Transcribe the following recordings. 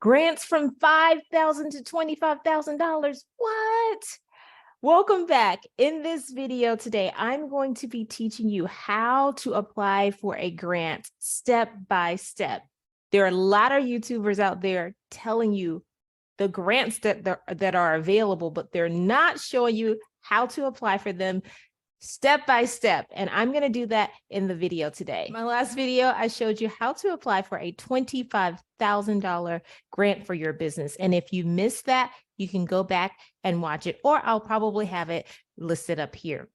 Grants from $5,000 to $25,000. What? Welcome back. In this video today, I'm going to be teaching you how to apply for a grant step by step. There are a lot of YouTubers out there telling you the grants that are available, but they're not showing you how to apply for them step by step. And I'm going to do that in the video today. My last video, I showed you how to apply for a $25,000 grant for your business. And if you missed that, you can go back and watch it, or I'll probably have it listed up here.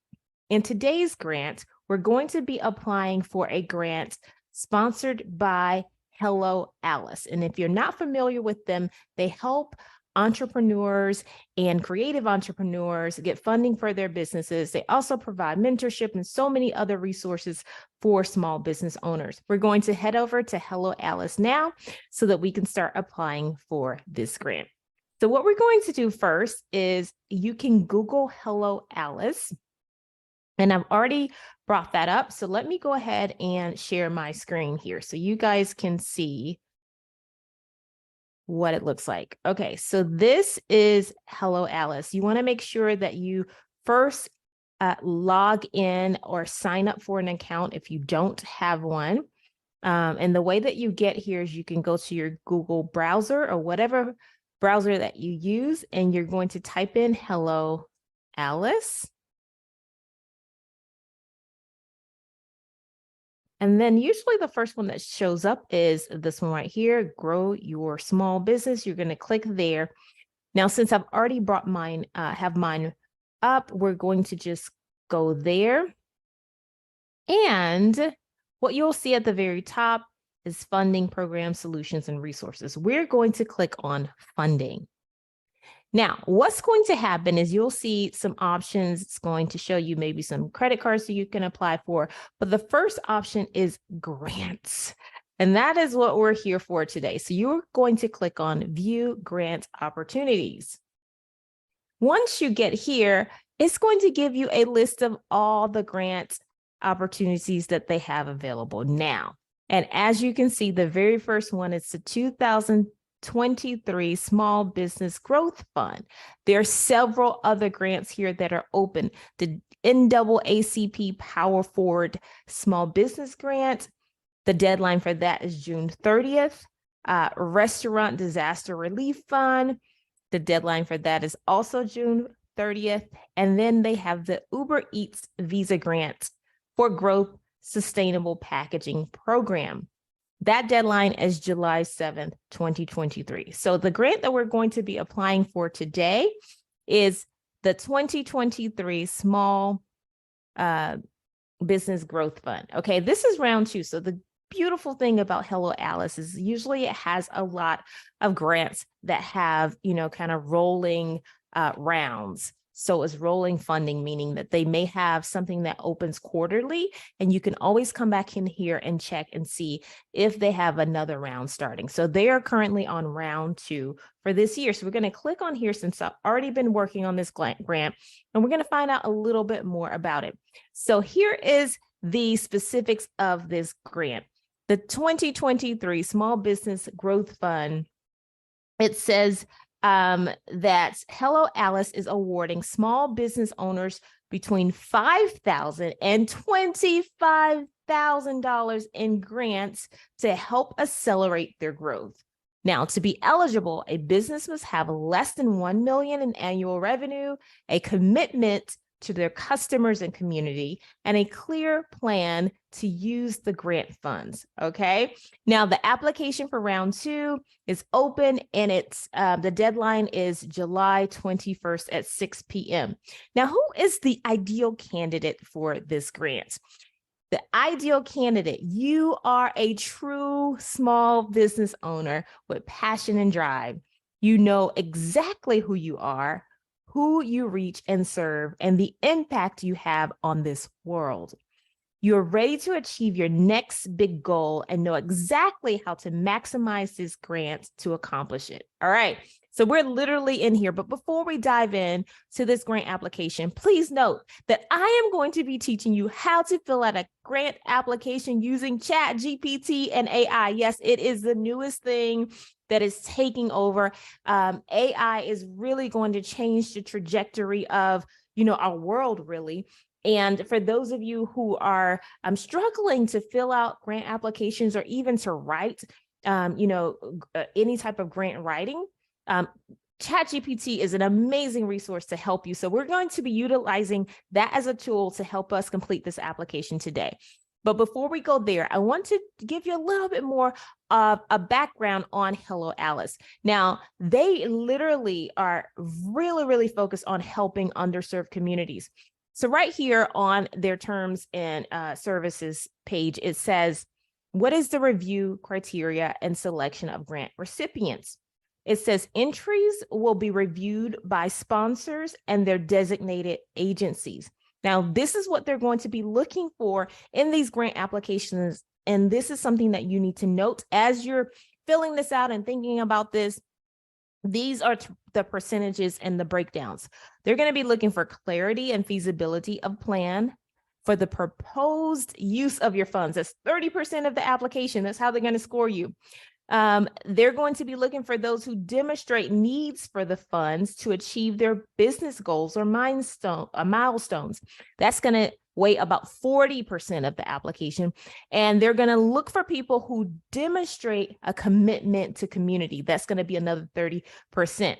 In today's grant, we're going to be applying for a grant sponsored by Hello Alice. And if you're not familiar with them, they help entrepreneurs and creative entrepreneurs get funding for their businesses. They also provide mentorship and so many other resources for small business owners. We're going to head over to Hello Alice now so that we can start applying for this grant. So what we're going to do first is you can Google Hello Alice. And I've already brought that up. So let me go ahead and share my screen here so you guys can see what it looks like. Okay, so this is Hello Alice. You want to make sure that you first log in or sign up for an account if you don't have one. And the way that you get here is you can go to your Google browser or whatever browser that you use, and you're going to type in Hello Alice. And then usually the first one that shows up is this one right here, Grow Your Small Business. You're going to click there. Now, since I've already brought mine, have mine up, we're going to just go there. And what you'll see at the very top is funding, programs, solutions, and resources. We're going to click on funding. Now, what's going to happen is you'll see some options. It's going to show you maybe some credit cards that you can apply for, but the first option is grants. And that is what we're here for today. So you're going to click on View Grant Opportunities. Once you get here, it's going to give you a list of all the grant opportunities that they have available now. And as you can see, the very first one is the 2023 Small Business Growth Fund. There are several other grants here that are open. The NAACP Power Forward Small Business Grant, the deadline for that is June 30th. Restaurant Disaster Relief Fund, the deadline for that is also June 30th. And then they have the Uber Eats Visa Grant for Growth Sustainable Packaging Program. That deadline is July 7th, 2023. So the grant that we're going to be applying for today is the 2023 Small Business Growth Fund. Okay, this is round 2. So the beautiful thing about Hello Alice is usually it has a lot of grants that have, kind of rolling rounds. So it's rolling funding, meaning that they may have something that opens quarterly, and you can always come back in here and check and see if they have another round starting. So they are currently on round 2 for this year. So we're going to click on here since I've already been working on this grant, and we're going to find out a little bit more about it. So here is the specifics of this grant. The 2023 Small Business Growth Fund, it says that Hello Alice is awarding small business owners between $5,000 and $25,000 in grants to help accelerate their growth. Now, to be eligible, a business must have less than $1 million in annual revenue, a commitment to their customers and community, and a clear plan to use the grant funds. Okay. Now the application for round 2 is open, and it's the deadline is July 21st at 6 p.m. Now, who is the ideal candidate for this grant? The ideal candidate, you are a true small business owner with passion and drive. You know exactly who you are, who you reach and serve, and the impact you have on this world. You're ready to achieve your next big goal and know exactly how to maximize this grant to accomplish it. All right. So we're literally in here. But before we dive in to this grant application, please note that I am going to be teaching you how to fill out a grant application using ChatGPT and AI. Yes, it is the newest thing that is taking over. AI is really going to change the trajectory of, our world, really. And for those of you who are struggling to fill out grant applications or even to write, any type of grant writing, ChatGPT is an amazing resource to help you. So we're going to be utilizing that as a tool to help us complete this application today. But before we go there, I want to give you a little bit more of a background on Hello Alice. Now, they literally are really, really focused on helping underserved communities. So right here on their terms and services page, it says, what is the review criteria and selection of grant recipients? It says entries will be reviewed by sponsors and their designated agencies. Now, this is what they're going to be looking for in these grant applications. And this is something that you need to note as you're filling this out and thinking about this. These are the percentages and the breakdowns. They're going to be looking for clarity and feasibility of plan for the proposed use of your funds. That's 30% of the application. That's how they're going to score you. They're going to be looking for those who demonstrate needs for the funds to achieve their business goals or milestones. That's going to weigh about 40% of the application. And they're going to look for people who demonstrate a commitment to community. That's going to be another 30%.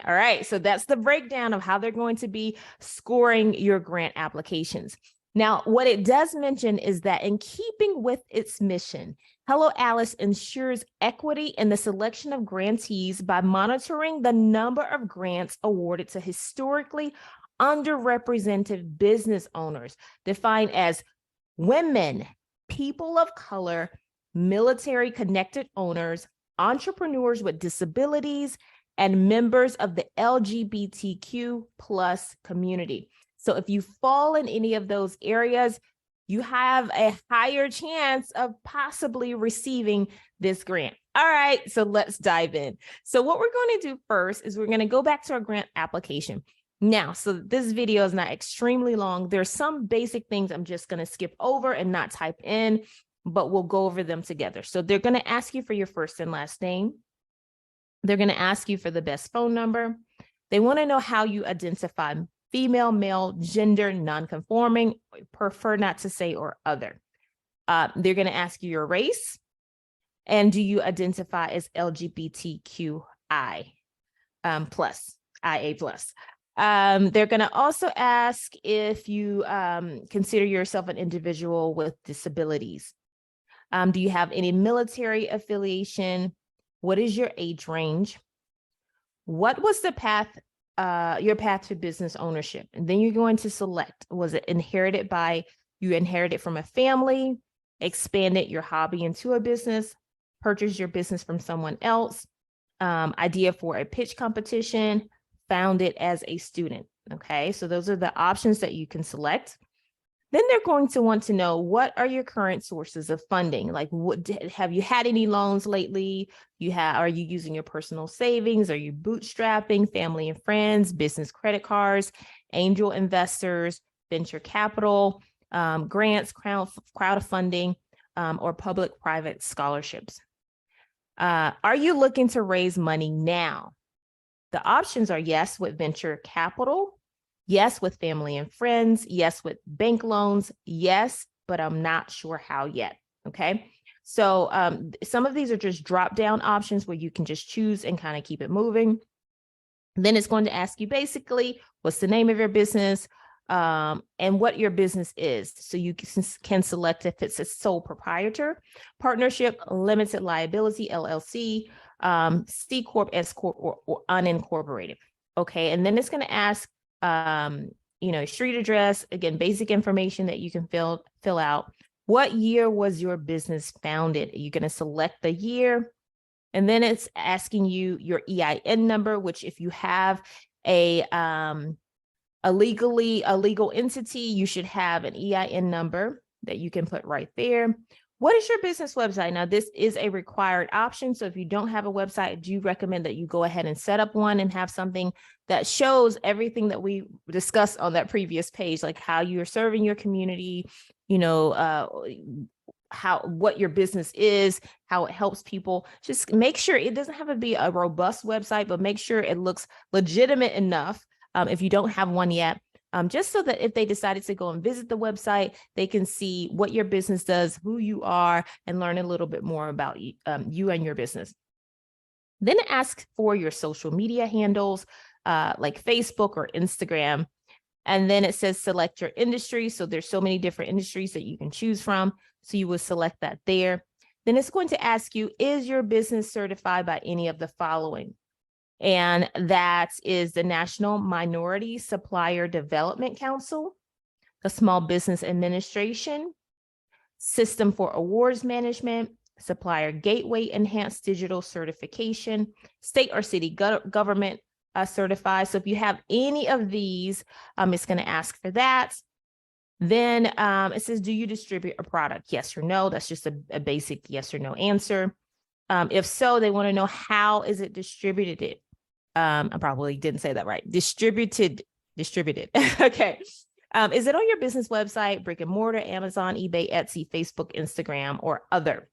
All right. So that's the breakdown of how they're going to be scoring your grant applications. Now, what it does mention is that in keeping with its mission, Hello Alice ensures equity in the selection of grantees by monitoring the number of grants awarded to historically underrepresented business owners, defined as women, people of color, military connected owners, entrepreneurs with disabilities, and members of the LGBTQ plus community. So if you fall in any of those areas, you have a higher chance of possibly receiving this grant. All right, so let's dive in. So what we're going to do first is we're going to go back to our grant application. Now, so this video is not extremely long. There's some basic things I'm just going to skip over and not type in, but we'll go over them together. So they're going to ask you for your first and last name. They're going to ask you for the best phone number. They want to know how you identify: female, male, gender, non-conforming, prefer not to say, or other. They're going to ask you your race, and do you identify as LGBTQI plus, IA plus. They're going to also ask if you consider yourself an individual with disabilities. Do you have any military affiliation? What is your age range? What was the path, your path to business ownership? And then you're going to select, was it inherited from a family, expanded your hobby into a business, purchased your business from someone else, idea for a pitch competition, found it as a student. Okay, so those are the options that you can select. Then they're going to want to know, what are your current sources of funding? Like, have you had any loans lately? Are you using your personal savings? Are you bootstrapping, family and friends, business credit cards, angel investors, venture capital, grants, crowdfunding, or public-private scholarships? Are you looking to raise money now? The options are yes with venture capital, yes with family and friends, yes with bank loans, yes, but I'm not sure how yet. Okay. So some of these are just drop down options where you can just choose and kind of keep it moving. Then it's going to ask you basically, what's the name of your business, and what your business is. So you can select if it's a sole proprietor, partnership, limited liability, LLC, C Corp, S Corp, or unincorporated. Okay. And then it's going to ask, street address, again, basic information that you can fill out. What year was your business founded? You're going to select the year. And then it's asking you your EIN number, which if you have a legal entity, you should have an EIN number. that you can put right there. What is your business website? Now, this is a required option. So if you don't have a website, I do recommend that you go ahead and set up one and have something that shows everything that we discussed on that previous page, like how you're serving your community, what your business is, how it helps people. Just make sure it doesn't have to be a robust website, but make sure it looks legitimate enough if you don't have one yet. Just so that if they decided to go and visit the website, they can see what your business does, who you are, and learn a little bit more about you and your business. Then ask for your social media handles, like Facebook or Instagram. And then it says select your industry. So there's so many different industries that you can choose from. So you will select that there. Then it's going to ask you, is your business certified by any of the following? And that is the National Minority Supplier Development Council, the Small Business Administration, System for Awards Management, Supplier Gateway Enhanced Digital Certification, state or city government certified. So if you have any of these, it's going to ask for that. Then it says, do you distribute a product? Yes or no. That's just a basic yes or no answer. If so, they want to know, how is it distributed? I probably didn't say that right. Distributed. Okay. Is it on your business website, brick and mortar, Amazon, eBay, Etsy, Facebook, Instagram, or other?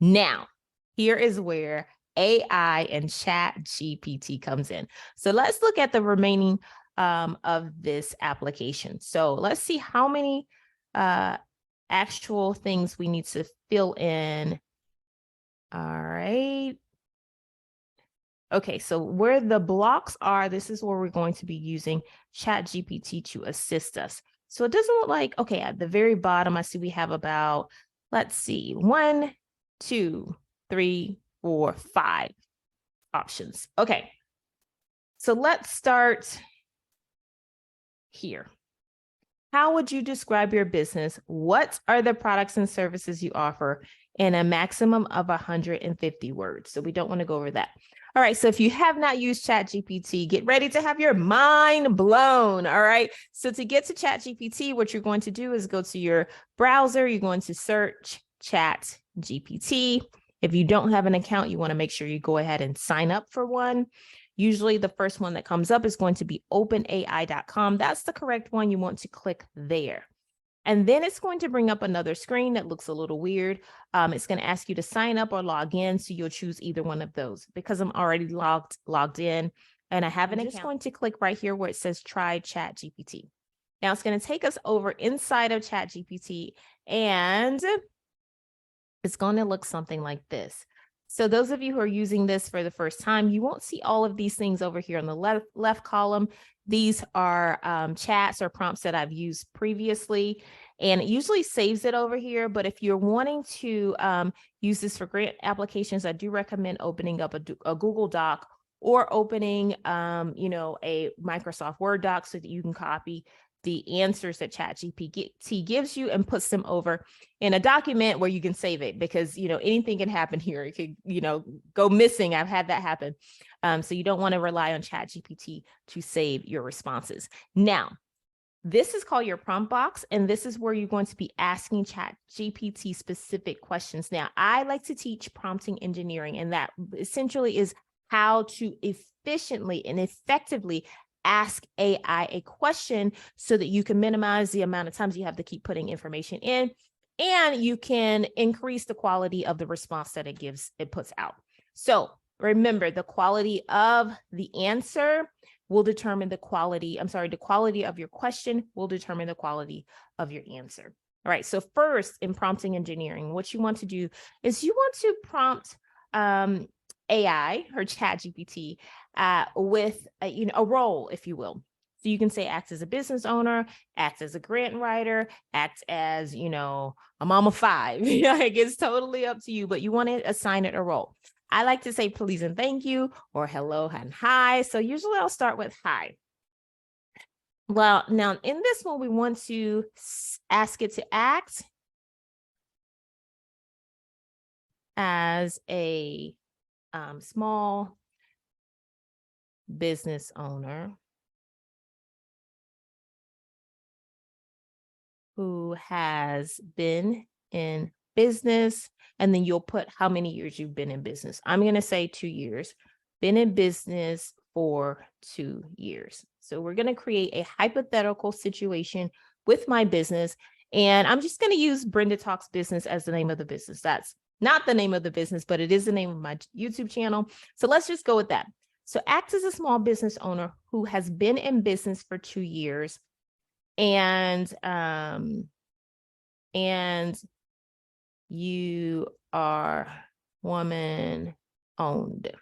Now, here is where AI and ChatGPT comes in. So let's look at the remaining of this application. So let's see how many actual things we need to fill in. All right. Okay, so where the blocks are, this is where we're going to be using ChatGPT to assist us. So it doesn't look like, okay, at the very bottom, I see we have about, let's see, 1, 2, 3, 4, 5 options. Okay, so let's start here. How would you describe your business? What are the products and services you offer? In a maximum of 150 words. So we don't want to go over that. All right, so if you have not used ChatGPT, get ready to have your mind blown. All right, so to get to ChatGPT, what you're going to do is go to your browser. You're going to search ChatGPT. If you don't have an account, you want to make sure you go ahead and sign up for one. Usually the first one that comes up is going to be openai.com. That's the correct one. You want to click there. And then it's going to bring up another screen that looks a little weird. It's going to ask you to sign up or log in. So you'll choose either one of those. Because I'm already logged in and I have an account, I'm just going to click right here where it says try ChatGPT. Now it's going to take us over inside of ChatGPT and it's going to look something like this. So those of you who are using this for the first time, you won't see all of these things over here on the left column. These are chats or prompts that I've used previously, and it usually saves it over here. But if you're wanting to use this for grant applications, I do recommend opening up a Google Doc or opening, a Microsoft Word doc so that you can copy the answers that ChatGPT gives you and puts them over in a document where you can save it, because, anything can happen here. It could, go missing. I've had that happen. So you don't want to rely on ChatGPT to save your responses. Now, this is called your prompt box, and this is where you're going to be asking ChatGPT specific questions. Now, I like to teach prompting engineering, and that essentially is how to efficiently and effectively ask AI a question so that you can minimize the amount of times you have to keep putting information in, and you can increase the quality of the response that it puts out. So remember, the quality of the answer will determine the quality of your question will determine the quality of your answer. All right, so first, in prompting engineering, what you want to do is you want to prompt AI or ChatGPT with a role, if you will. So you can say act as a business owner, act as a grant writer, act as, a mom of 5. Like, it's totally up to you, but you want to assign it a role. I like to say please and thank you, or hello and hi. So usually I'll start with hi. Well, now in this one, we want to ask it to act as a small business owner who has been in business, and then you'll put how many years you've been in business. I'm going to say 2 years. Been in business for 2 years. So we're going to create a hypothetical situation with my business, and I'm just going to use Brenda Talks Business as the name of the business. That's not the name of the business, but it is the name of my YouTube channel. So let's just go with that. So act as a small business owner who has been in business for 2 years, and you are woman owned.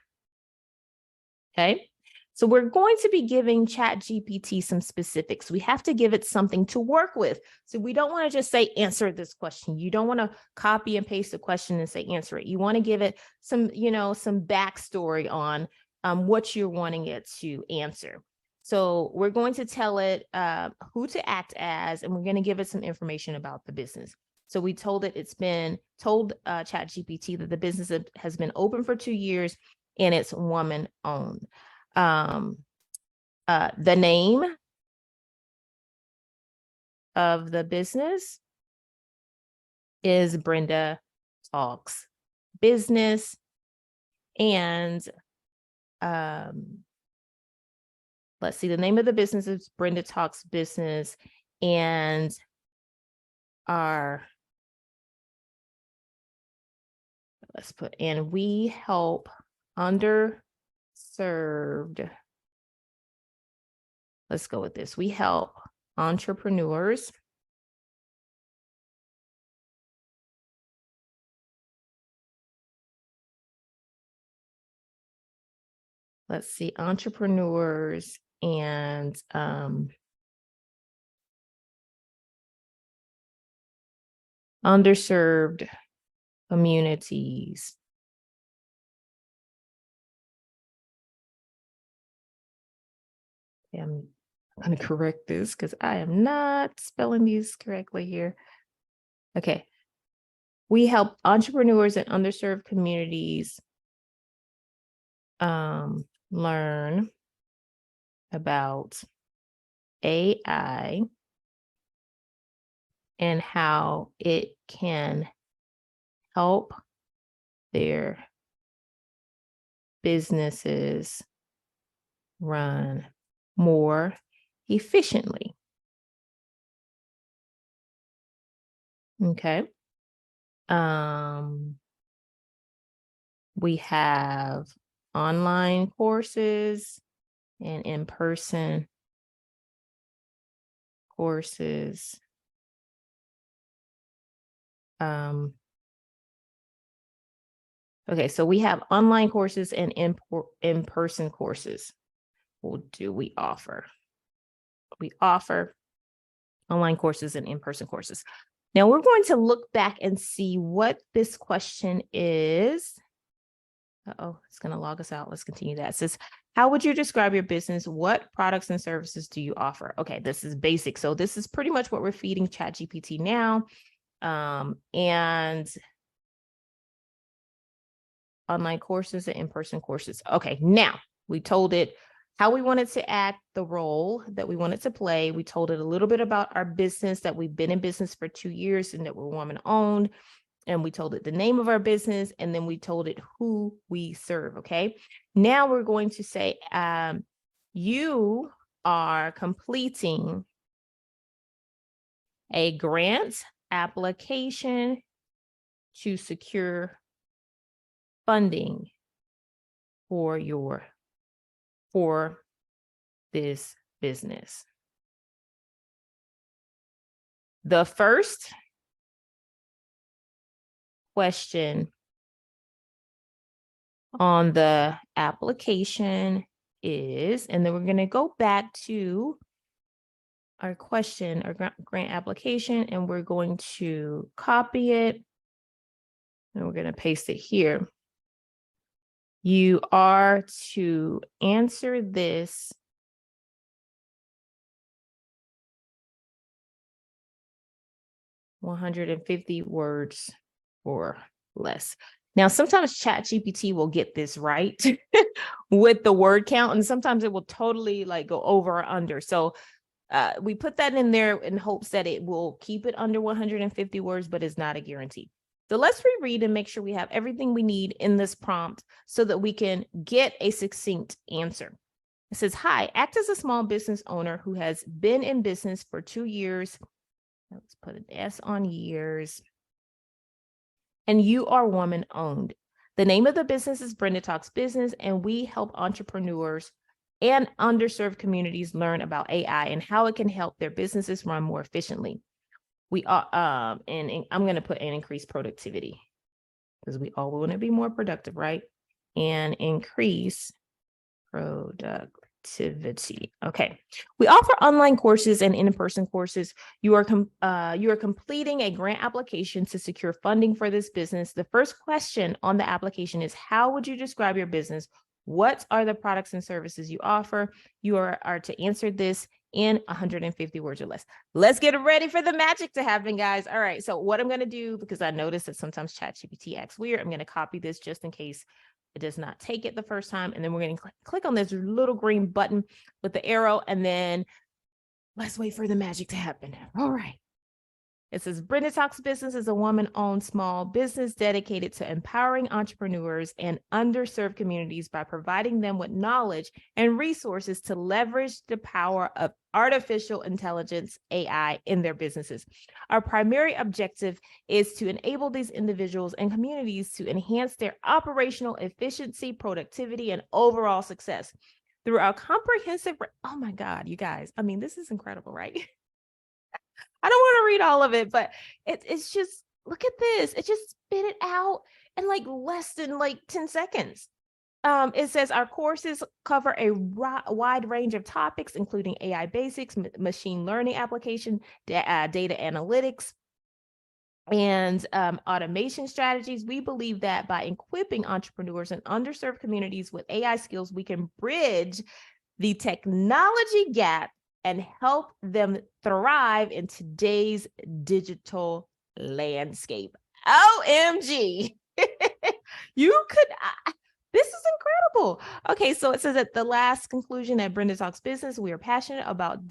Okay. So we're going to be giving ChatGPT some specifics. We have to give it something to work with. So we don't want to just say, answer this question. You don't want to copy and paste the question and say, answer it. You want to give it some, some backstory on what you're wanting it to answer. So we're going to tell it who to act as, and we're going to give it some information about the business. So we told it told ChatGPT that the business has been open for 2 years and it's woman owned. The name of the business is Brenda Talks Business, and let's see, the name of the business is Brenda Talks Business, and we help underserved. Let's go with this. We help entrepreneurs entrepreneurs and underserved communities. I'm going to correct this because I am not spelling these correctly here. Okay. We help entrepreneurs and underserved communities learn about AI and how it can help their businesses run more efficiently. Okay. We have online courses and in-person courses. Okay, so we have online courses and in-person courses. What do we offer? We offer online courses and in-person courses. Now we're going to look back and see what this question is. Uh-oh, it's going to log us out. Let's continue that. It says, how would you describe your business? What products and services do you offer? Okay, this is basic. So this is pretty much what we're feeding ChatGPT now. And online courses and in-person courses. Okay, now we told it how we wanted to act, the role that we wanted to play. We told it a little bit about our business, that we've been in business for 2 years and that we're woman owned. And we told it the name of our business, and then we told it who we serve. Okay. Now we're going to say, you are completing a grant application to secure funding for this business. The first question on the application is, and then we're going to go back to our question, our grant application, and we're going to copy it and we're going to paste it here. You are to answer this (150 words or less). Now, sometimes ChatGPT will get this right with the word count, and sometimes it will totally like go over or under. So We put that in there in hopes that it will keep it under 150 words, but it's not a guarantee. So let's reread and make sure we have everything we need in this prompt so that we can get a succinct answer. It says, hi, act as a small business owner who has been in business for 2 years. Let's put an S on years. And you are woman owned. The name of the business is Brenda Talks Business, and we help entrepreneurs and underserved communities learn about AI and how it can help their businesses run more efficiently. We are, and I'm going to put an increased productivity because we all want to be more productive, right? And increase productivity. Okay. We offer online courses and in-person courses. You are completing a grant application to secure funding for this business. The first question on the application is, how would you describe your business? What are the products and services you offer? You are to answer this in 150 words or less. Let's get ready for the magic to happen, guys. All right. So what I'm going to do, because I noticed that sometimes ChatGPT acts weird, I'm going to copy this just in case it does not take it the first time. And then we're going to click on this little green button with the arrow. And then let's wait for the magic to happen. All right. It says, Brenda Talks Business is a woman-owned small business dedicated to empowering entrepreneurs and underserved communities by providing them with knowledge and resources to leverage the power of artificial intelligence, AI, in their businesses. Our primary objective is to enable these individuals and communities to enhance their operational efficiency, productivity, and overall success. Through our comprehensive, oh my God, you guys, I mean, this is incredible, right? I don't want to read all of it, but it's just, look at this. It just spit it out in like less than like 10 seconds. It says our courses cover a wide range of topics, including AI basics, machine learning application, data analytics, and automation strategies. We believe that by equipping entrepreneurs and underserved communities with AI skills, we can bridge the technology gap and help them thrive in today's digital landscape. OMG. You could, this is incredible. Okay, so it says at the last conclusion at Brenda Talks Business, we are passionate about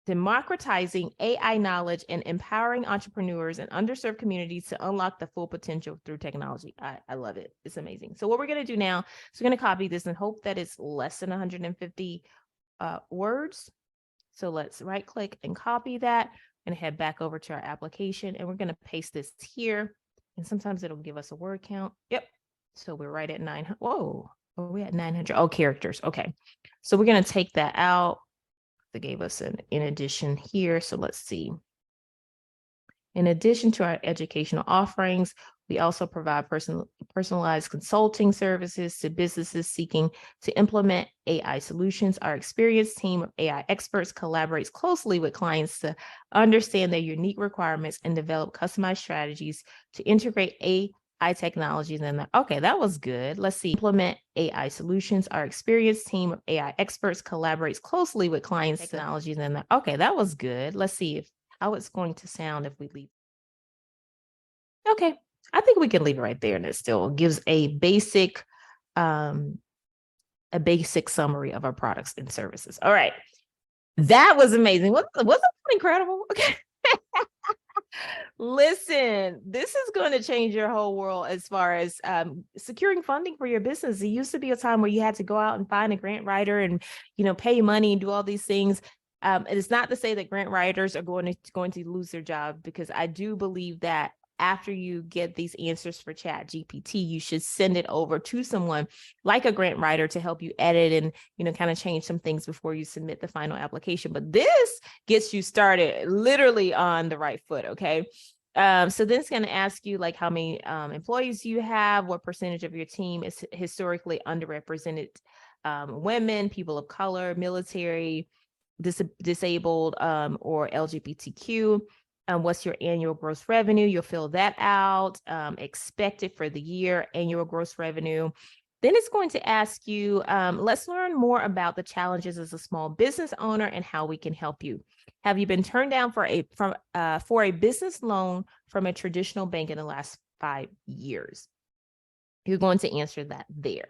democratizing AI knowledge and empowering entrepreneurs and underserved communities to unlock the full potential through technology. I love it. It's amazing. So what we're going to do now is we're going to copy this and hope that it's less than 150 words. So let's right click and copy that and head back over to our application. And we're going to paste this here. And sometimes it'll give us a word count. Yep. So we're right at 900. Whoa, are we at 900? Oh, characters. Okay. So we're going to take that out. They gave us an in addition here. So let's see. In addition to our educational offerings, we also provide personalized consulting services to businesses seeking to implement AI solutions. Our experienced team of AI experts collaborates closely with clients to understand their unique requirements and develop customized strategies to integrate AI technologies. And okay, that was good. Let's see. Implement AI solutions. Our experienced team of AI experts collaborates closely with clients' technologies. And okay, that was good. Let's see how it's going to sound if we leave. Okay, I think we can leave it right there, and it still gives a basic summary of our products and services. All right, that was amazing. Wasn't that incredible? Okay. Listen, this is going to change your whole world as far as securing funding for your business. It used to be a time where you had to go out and find a grant writer and, pay money and do all these things. And it's not to say that grant writers are going to lose their job, because I do believe that after you get these answers for ChatGPT, you should send it over to someone like a grant writer to help you edit and, kind of change some things before you submit the final application. But this gets you started literally on the right foot. Okay. So then it's going to ask you like how many employees you have, what percentage of your team is historically underrepresented women, people of color, military, disabled, or LGBTQ. What's your annual gross revenue? You'll fill that out. Expected for the year, annual gross revenue. Then it's going to ask you, let's learn more about the challenges as a small business owner and how we can help you. Have you been turned down for a business loan from a traditional bank in the last 5 years? You're going to answer that there.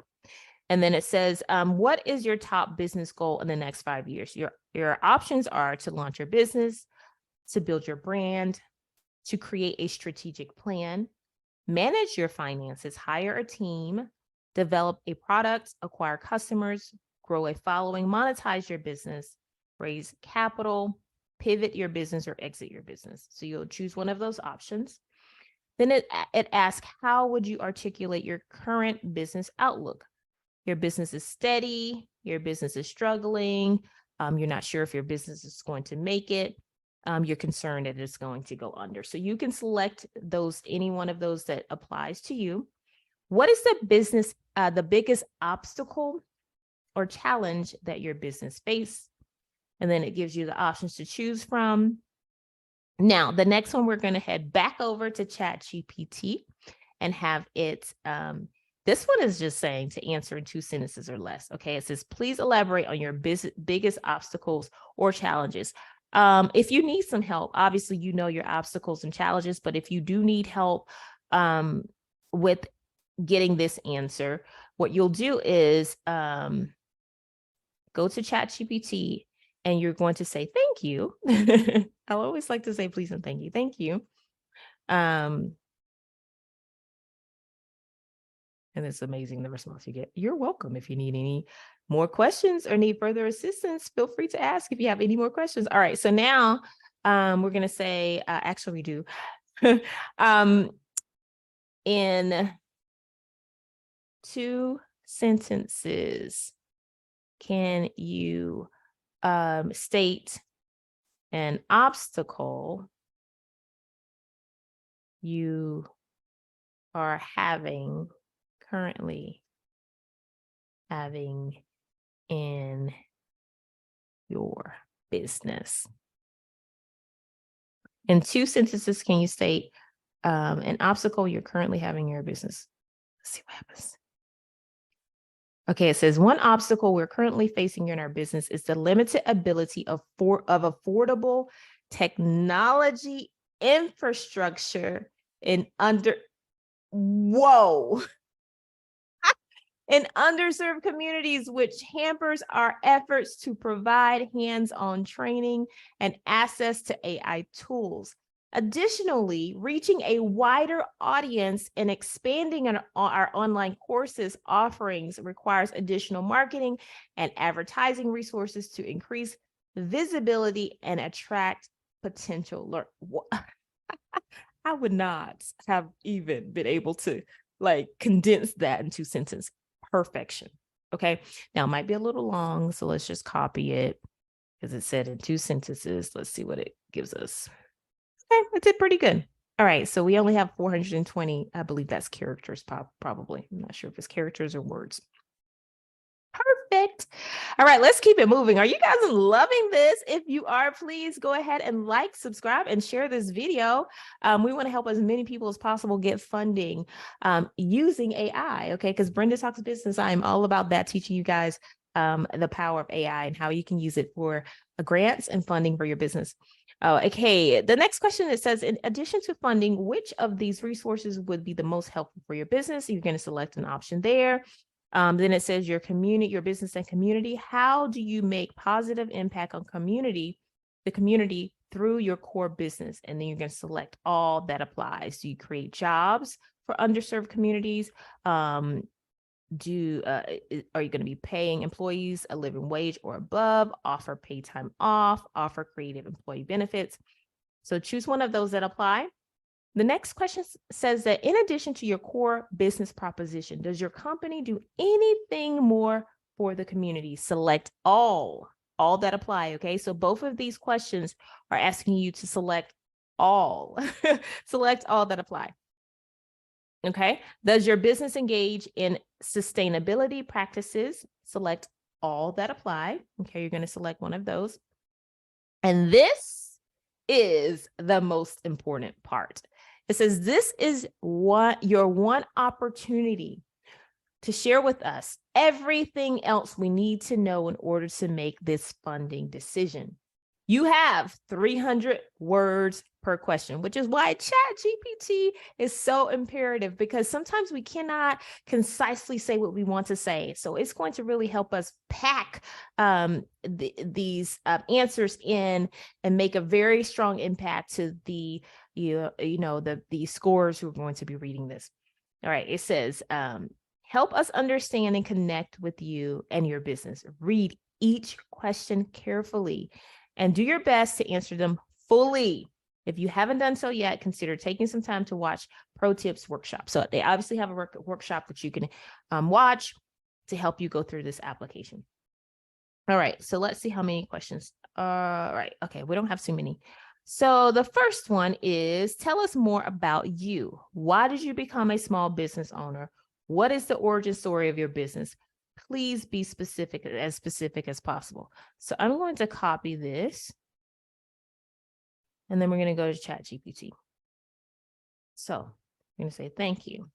And then it says, what is your top business goal in the next 5 years? Your options are to launch your business, to build your brand, to create a strategic plan, manage your finances, hire a team, develop a product, acquire customers, grow a following, monetize your business, raise capital, pivot your business, or exit your business. So you'll choose one of those options. Then it asks, how would you articulate your current business outlook? Your business is steady, your business is struggling, you're not sure if your business is going to make it, you're concerned that it's going to go under. So you can select any one of those that applies to you. What is the biggest obstacle or challenge that your business face? And then it gives you the options to choose from. Now, the next one, we're going to head back over to ChatGPT and have it, this one is just saying to answer in 2 sentences or less. Okay, it says, please elaborate on your biggest obstacles or challenges. If you need some help, obviously, you know your obstacles and challenges, but if you do need help with getting this answer, what you'll do is go to ChatGPT and you're going to say, thank you. I always like to say, please and thank you. Thank you. And it's amazing the response you get. You're welcome. If you need any more questions or need further assistance, feel free to ask if you have any more questions. All right. So now we're going to say, actually, we do. In 2 sentences, can you state an obstacle you are currently having in your business? In 2 sentences, can you state an obstacle you're currently having in your business? Let's see what happens. Okay, it says, one obstacle we're currently facing in our business is the limited ability of affordable technology infrastructure in underserved communities, which hampers our efforts to provide hands-on training and access to AI tools. Additionally, reaching a wider audience and expanding our online courses offerings requires additional marketing and advertising resources to increase visibility and attract potential learners. I would not have even been able to condense that in 2 sentences. Perfection. Okay. Now it might be a little long, so let's just copy it because it said in 2 sentences. Let's see what it gives us. Okay, I did pretty good. All right, so we only have 420. I believe that's characters, probably. I'm not sure if it's characters or words. Perfect. All right, let's keep it moving. Are you guys loving this? If you are, please go ahead and like, subscribe, and share this video. We want to help as many people as possible get funding using AI, okay? Because Brenda Talks Business, I'm all about that, teaching you guys the power of AI and how you can use it for grants and funding for your business. Okay, the next question, it says, in addition to funding, which of these resources would be the most helpful for your business? You're going to select an option there. Then it says your business and community. How do you make positive impact on the community through your core business? And then you're going to select all that applies. Do you create jobs for underserved communities? Are you going to be paying employees a living wage or above, offer paid time off, offer creative employee benefits? So choose one of those that apply. The next question says that in addition to your core business proposition, does your company do anything more for the community? Select all that apply. Okay, so both of these questions are asking you to select all, select all that apply. Okay, does your business engage in sustainability practices? Select all that apply. Okay, you're going to select one of those. And this is the most important part. It says, this is your one opportunity to share with us everything else we need to know in order to make this funding decision. You have 300 words per question, which is why ChatGPT is so imperative, because sometimes we cannot concisely say what we want to say. So it's going to really help us pack these answers in and make a very strong impact to the scores who are going to be reading this. All right, it says, help us understand and connect with you and your business. Read each question carefully and do your best to answer them fully. If you haven't done so yet, consider taking some time to watch Pro Tips workshop. So they obviously have a workshop that you can watch to help you go through this application. All right, so let's see how many questions. All right, okay, we don't have too many. So the first one is, tell us more about you. Why did you become a small business owner? What is the origin story of your business? Please be specific as possible. So I'm going to copy this, and then we're going to go to ChatGPT. So I'm going to say, thank you.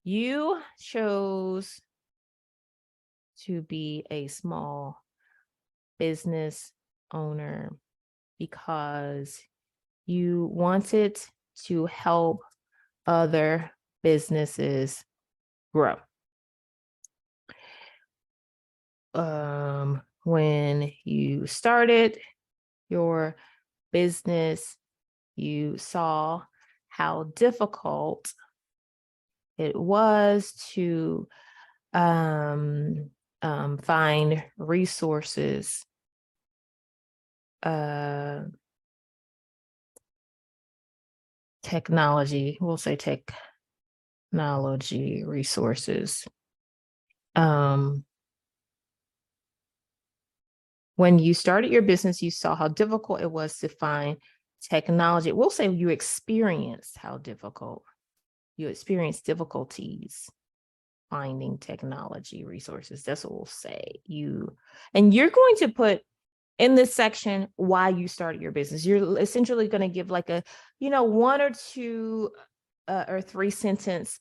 You chose to be a small business owner because you wanted to help other businesses grow. When you started your business, you saw how difficult it was to find resources, technology, we'll say technology resources. When you started your business, you saw how difficult it was to find technology. We'll say you experienced how difficult, you experienced difficulties finding technology resources. That's what we'll say. And you're going to put in this section why you started your business. You're essentially going to give like a, 1 or 2 or 3 sentence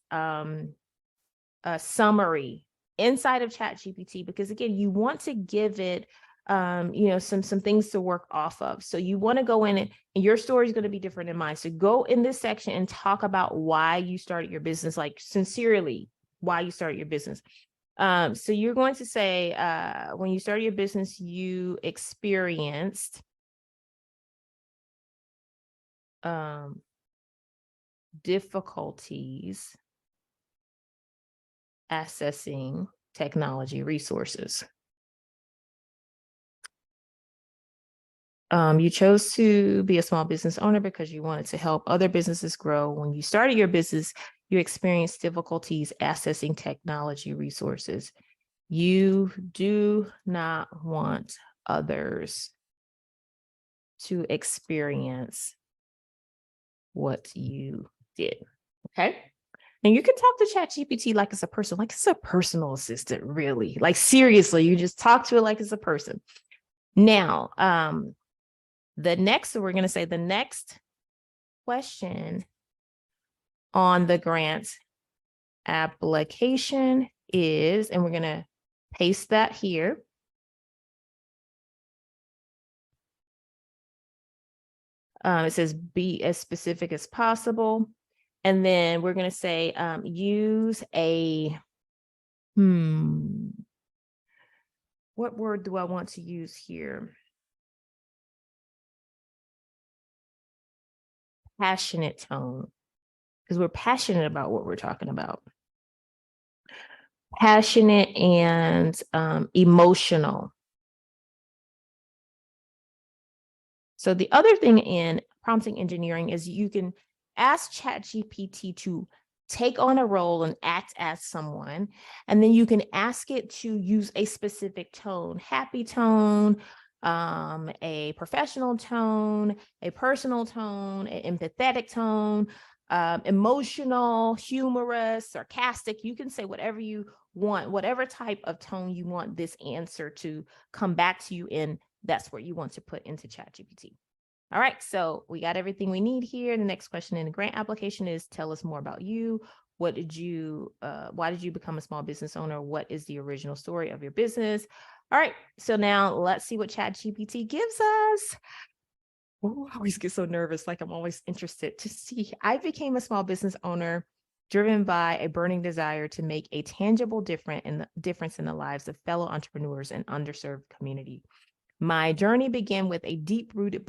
summary inside of ChatGPT, because again, you want to give it some things to work off of. So you want to go in and your story is going to be different than mine. So go in this section and talk about why you started your business, like sincerely, why you started your business. So you're going to say, when you started your business, you experienced difficulties accessing technology resources. You chose to be a small business owner because you wanted to help other businesses grow. When you started your business, you experienced difficulties accessing technology resources. You do not want others to experience what you did. Okay. And you can talk to ChatGPT like it's a person, like it's a personal assistant, really. Like seriously, you just talk to it like it's a person. Now, we're going to say the next question on the grant application is, and we're going to paste that here. It says be as specific as possible. And then we're going to say use a, what word do I want to use here? Passionate tone, because we're passionate about what we're talking about. Passionate and emotional. So the other thing in prompting engineering is you can ask ChatGPT to take on a role and act as someone, and then you can ask it to use a specific tone, happy tone, a professional tone, a personal tone, an empathetic tone, emotional, humorous, sarcastic. You can say whatever you want, whatever type of tone you want this answer to come back to you in. That's what you want to put into ChatGPT. All right, so we got everything we need here. The next question in the grant application is, tell us more about you. Why did you become a small business owner? What is the original story of your business? All right, so now let's see what ChatGPT gives us. I always get so nervous, like I'm always interested to see. I became a small business owner driven by a burning desire to make a tangible difference in the lives of fellow entrepreneurs and underserved community. My journey began with a deep-rooted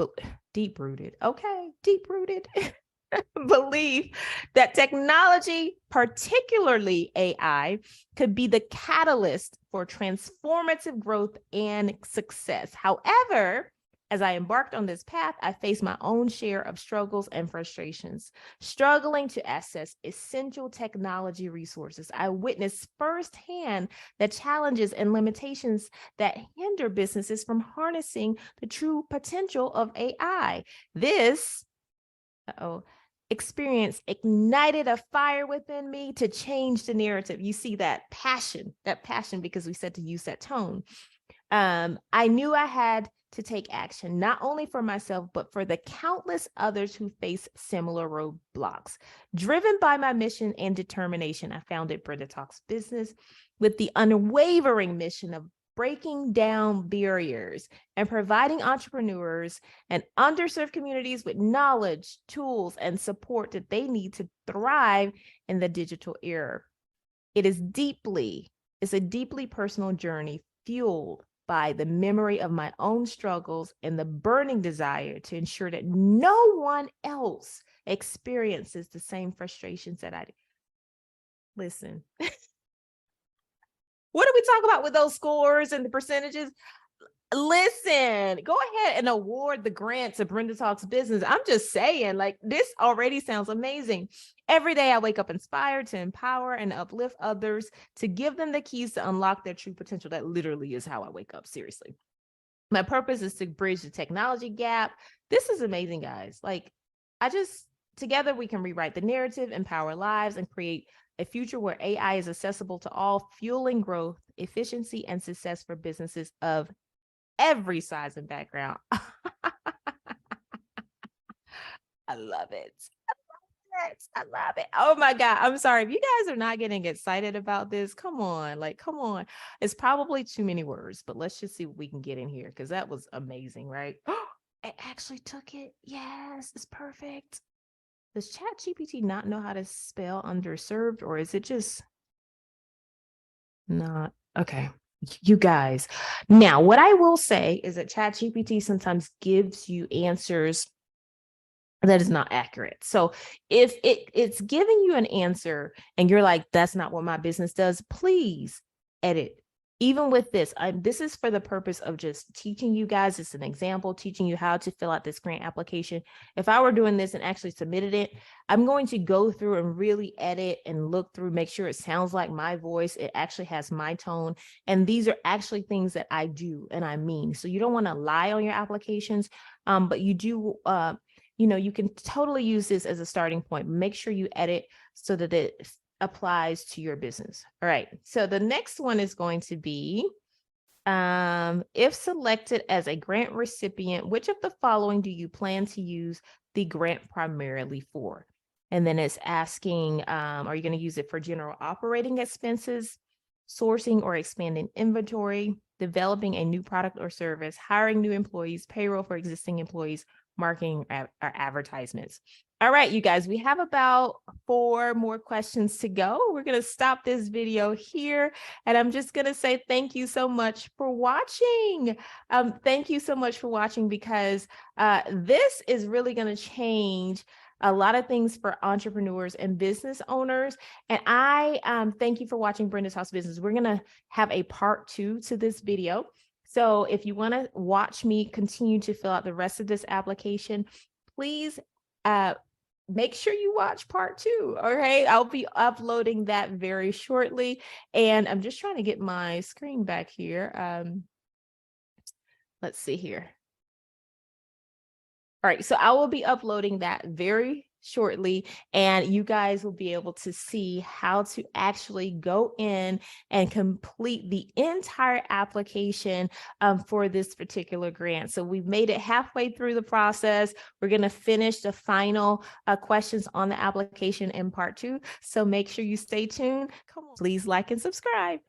belief that technology, particularly AI, could be the catalyst for transformative growth and success. However, as I embarked on this path, I faced my own share of struggles and frustrations. Struggling to access essential technology resources, I witnessed firsthand the challenges and limitations that hinder businesses from harnessing the true potential of AI. This experience ignited a fire within me to change the narrative. You see that passion, because we said to use that tone. I knew I had to take action, not only for myself, but for the countless others who face similar roadblocks. Driven by my mission and determination, I founded Brenda Talks Business with the unwavering mission of breaking down barriers and providing entrepreneurs and underserved communities with knowledge, tools, and support that they need to thrive in the digital era. It's a deeply personal journey fueled by the memory of my own struggles and the burning desire to ensure that no one else experiences the same frustrations that I do. Listen, what do we talk about with those scores and the percentages? Listen, go ahead and award the grant to Brenda Talks Business. I'm just saying, like, this already sounds amazing. Every day I wake up inspired to empower and uplift others, to give them the keys to unlock their true potential. That literally is how I wake up, seriously. My purpose is to bridge the technology gap. This is amazing, guys. Like, together we can rewrite the narrative, empower lives, and create a future where AI is accessible to all, fueling growth, efficiency, and success for businesses of every size and background. I love it. I love it. Oh my God. I'm sorry. If you guys are not getting excited about this, come on. It's probably too many words, but let's just see what we can get in here, because that was amazing, right? It actually took it. Yes, it's perfect. Does ChatGPT not know how to spell underserved, or is it just not? Okay. You guys. Now, what I will say is that ChatGPT sometimes gives you answers that is not accurate. So if it's giving you an answer and you're like, that's not what my business does, please edit. Even with this, this is for the purpose of just teaching you guys. It's an example, teaching you how to fill out this grant application. If I were doing this and actually submitted it, I'm going to go through and really edit and look through, make sure it sounds like my voice. It actually has my tone. And these are actually things that I do and I mean. So you don't want to lie on your applications, but you do, you can totally use this as a starting point. Make sure you edit so that it applies to your business. All right. So the next one is going to be, if selected as a grant recipient, which of the following do you plan to use the grant primarily for? And then it's asking, are you going to use it for general operating expenses, sourcing or expanding inventory, developing a new product or service, hiring new employees, payroll for existing employees, marketing or advertisements? All right, you guys, we have about 4 more questions to go. We're going to stop this video here, and I'm just going to say thank you so much for watching. Thank you so much for watching, because this is really going to change a lot of things for entrepreneurs and business owners. And I thank you for watching Brenda's House Business. We're going to have a part 2 to this video. So if you want to watch me continue to fill out the rest of this application, please make sure you watch part 2. Okay, I'll be uploading that very shortly. And I'm just trying to get my screen back here. Let's see here. All right, so I will be uploading that very shortly, and you guys will be able to see how to actually go in and complete the entire application for this particular grant. So we've made it halfway through the process. We're going to finish the final questions on the application in part 2. So make sure you stay tuned. Come on, please like and subscribe.